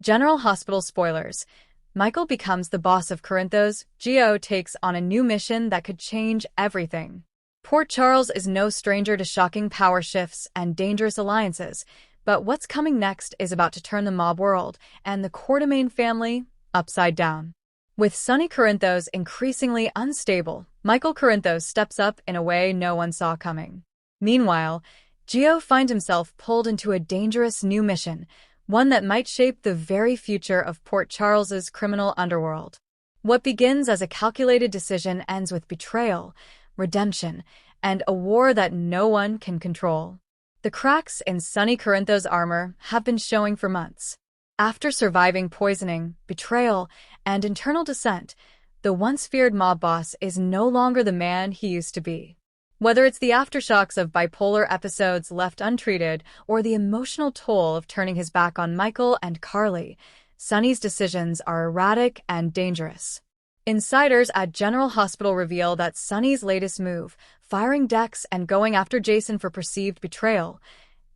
General Hospital spoilers. Michael becomes the boss of Corinthos. Gio takes on a new mission that could change everything. Port Charles is no stranger to shocking power shifts and dangerous alliances, but what's coming next is about to turn the mob world and the Courtemain family upside down. With Sonny Corinthos increasingly unstable, Michael Corinthos steps up in a way no one saw coming. Meanwhile, Gio finds himself pulled into a dangerous new mission, one that might shape the very future of Port Charles's criminal underworld. What begins as a calculated decision ends with betrayal, redemption, and a war that no one can control. The cracks in Sonny Corinthos' armor have been showing for months. After surviving poisoning, betrayal, and internal dissent, the once-feared mob boss is no longer the man he used to be. Whether it's the aftershocks of bipolar episodes left untreated or the emotional toll of turning his back on Michael and Carly, Sonny's decisions are erratic and dangerous. Insiders at General Hospital reveal that Sonny's latest move, firing Dex and going after Jason for perceived betrayal,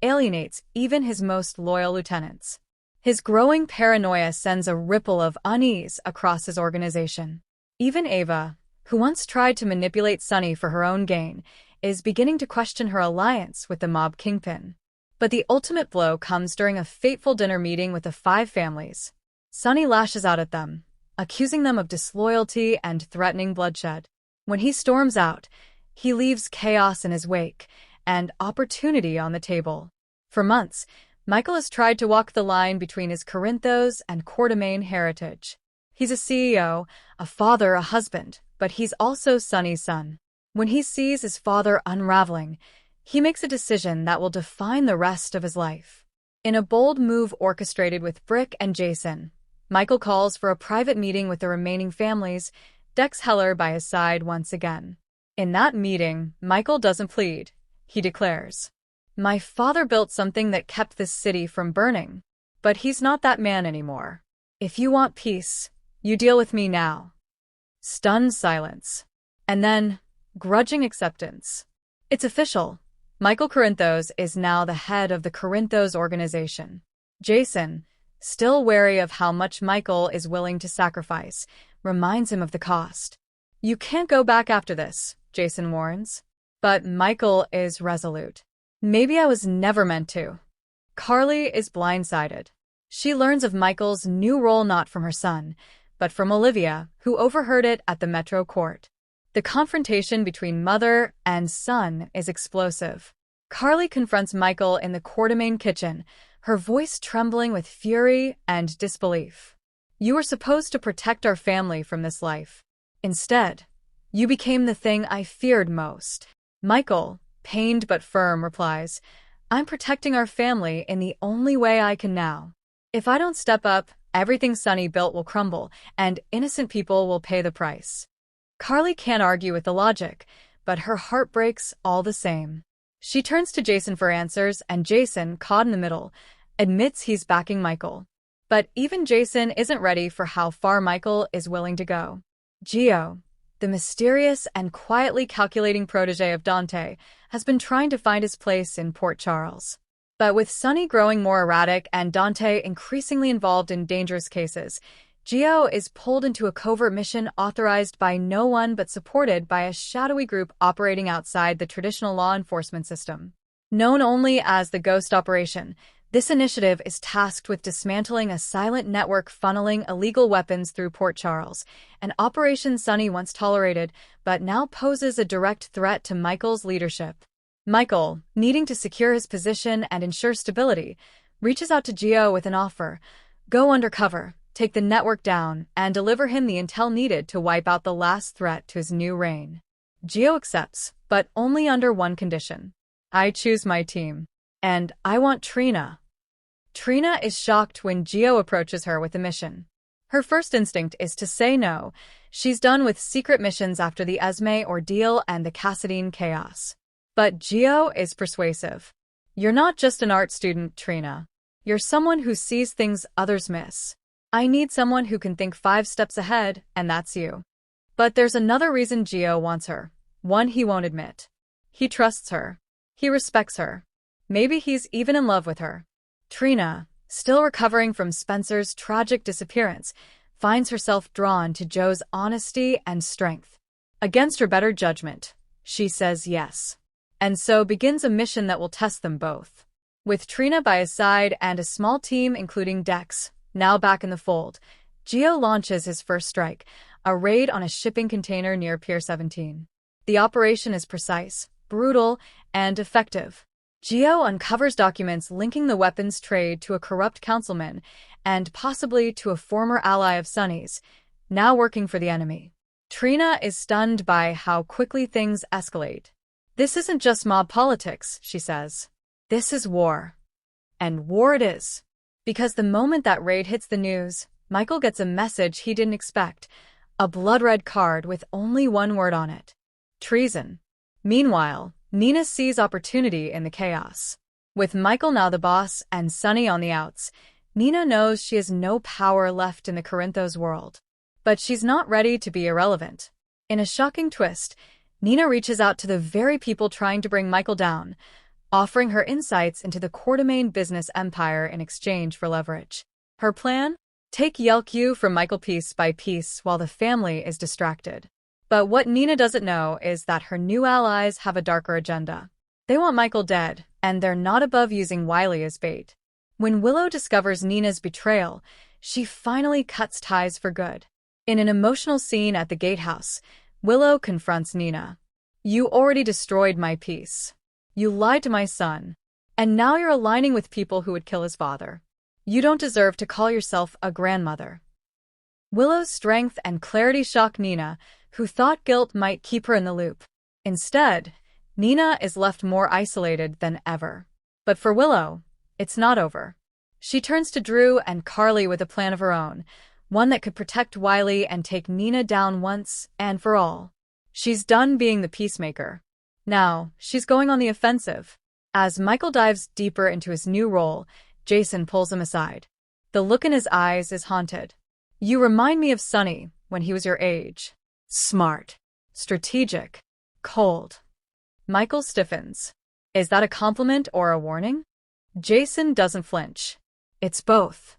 alienates even his most loyal lieutenants. His growing paranoia sends a ripple of unease across his organization. Even Ava, who once tried to manipulate Sonny for her own gain, is beginning to question her alliance with the mob kingpin. But the ultimate blow comes during a fateful dinner meeting with the five families. Sonny lashes out at them, accusing them of disloyalty and threatening bloodshed. When he storms out, he leaves chaos in his wake and opportunity on the table. For months, Michael has tried to walk the line between his Corinthos and Courtemain heritage. He's a CEO, a father, a husband, but he's also Sonny's son. When he sees his father unraveling, he makes a decision that will define the rest of his life. In a bold move orchestrated with Brick and Jason, Michael calls for a private meeting with the remaining families, Dex Heller by his side once again. In that meeting, Michael doesn't plead. He declares, "My father built something that kept this city from burning, but he's not that man anymore. If you want peace, you deal with me now." Stunned silence. And then, grudging acceptance. It's official. Michael Corinthos is now the head of the Corinthos organization. Jason, still wary of how much Michael is willing to sacrifice, reminds him of the cost. "You can't go back after this," Jason warns. But Michael is resolute. "Maybe I was never meant to." Carly is blindsided. She learns of Michael's new role not from her son, but from Olivia, who overheard it at the Metro Court. The confrontation between mother and son is explosive. Carly confronts Michael in the Courtemain kitchen, her voice trembling with fury and disbelief. "You were supposed to protect our family from this life. Instead, you became the thing I feared most." Michael, pained but firm, replies, "I'm protecting our family in the only way I can now. If I don't step up, everything Sonny built will crumble, and innocent people will pay the price." Carly can't argue with the logic, but her heart breaks all the same. She turns to Jason for answers, and Jason, caught in the middle, admits he's backing Michael. But even Jason isn't ready for how far Michael is willing to go. Gio, the mysterious and quietly calculating protege of Dante, has been trying to find his place in Port Charles. But with Sonny growing more erratic and Dante increasingly involved in dangerous cases, Gio is pulled into a covert mission authorized by no one but supported by a shadowy group operating outside the traditional law enforcement system. Known only as the Ghost Operation, this initiative is tasked with dismantling a silent network funneling illegal weapons through Port Charles, an operation Sonny once tolerated but now poses a direct threat to Michael's leadership. Michael, needing to secure his position and ensure stability, reaches out to Gio with an offer: go undercover, take the network down, and deliver him the intel needed to wipe out the last threat to his new reign. Gio accepts, but only under one condition: "I choose my team. And I want Trina." Trina is shocked when Gio approaches her with a mission. Her first instinct is to say no. She's done with secret missions after the Esme ordeal and the Cassadine chaos. But Gio is persuasive. "You're not just an art student, Trina. You're someone who sees things others miss. I need someone who can think 5 steps ahead, and that's you." But there's another reason Gio wants her, one he won't admit. He trusts her. He respects her. Maybe he's even in love with her. Trina, still recovering from Spencer's tragic disappearance, finds herself drawn to Joe's honesty and strength. Against her better judgment, she says yes. And so begins a mission that will test them both. With Trina by his side and a small team including Dex, now back in the fold, Gio launches his first strike, a raid on a shipping container near Pier 17. The operation is precise, brutal, and effective. Gio uncovers documents linking the weapons trade to a corrupt councilman and possibly to a former ally of Sonny's, now working for the enemy. Trina is stunned by how quickly things escalate. This isn't just mob politics, she says. This is war. And war it is. Because the moment that raid hits the news, Michael gets a message he didn't expect, a blood-red card with only one word on it. Treason. Meanwhile, Nina sees opportunity in the chaos. With Michael now the boss and Sonny on the outs, Nina knows she has no power left in the Corinthos world. But she's not ready to be irrelevant. In a shocking twist, Nina reaches out to the very people trying to bring Michael down, offering her insights into the Quartermain business empire in exchange for leverage. Her plan? Take Yelq from Michael piece by piece while the family is distracted. But what Nina doesn't know is that her new allies have a darker agenda. They want Michael dead, and they're not above using Wiley as bait. When Willow discovers Nina's betrayal, she finally cuts ties for good. In an emotional scene at the gatehouse, Willow confronts Nina. You already destroyed my peace. You lied to my son. And now you're aligning with people who would kill his father. You don't deserve to call yourself a grandmother. Willow's strength and clarity shock Nina, who thought guilt might keep her in the loop. Instead, Nina is left more isolated than ever. But for Willow, it's not over. She turns to Drew and Carly with a plan of her own, one that could protect Wiley and take Nina down once and for all. She's done being the peacemaker. Now, she's going on the offensive. As Michael dives deeper into his new role, Jason pulls him aside. The look in his eyes is haunted. You remind me of Sonny when he was your age. Smart, strategic, cold. Michael stiffens. Is that a compliment or a warning? Jason doesn't flinch. It's both.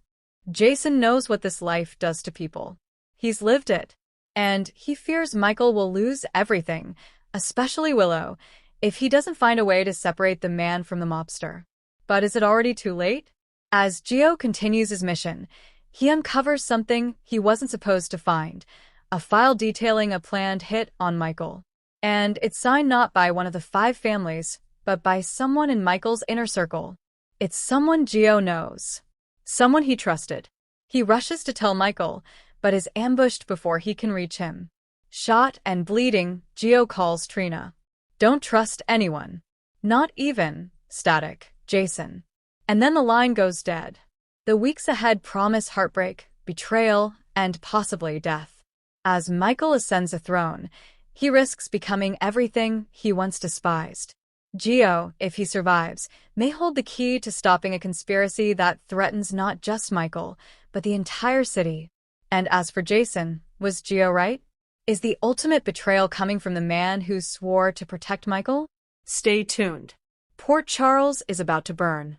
Jason knows what this life does to people. He's lived it. And he fears Michael will lose everything, especially Willow, if he doesn't find a way to separate the man from the mobster. But is it already too late? As Gio continues his mission, he uncovers something he wasn't supposed to find, a file detailing a planned hit on Michael. And it's signed not by one of the 5 families, but by someone in Michael's inner circle. It's someone Gio knows. Someone he trusted. He rushes to tell Michael, but is ambushed before he can reach him. Shot and bleeding, Gio calls Trina. Don't trust anyone. Not even, static, Jason. And then the line goes dead. The weeks ahead promise heartbreak, betrayal, and possibly death. As Michael ascends the throne, he risks becoming everything he once despised. Gio, if he survives, may hold the key to stopping a conspiracy that threatens not just Michael, but the entire city. And as for Jason, was Gio right? Is the ultimate betrayal coming from the man who swore to protect Michael? Stay tuned. Port Charles is about to burn.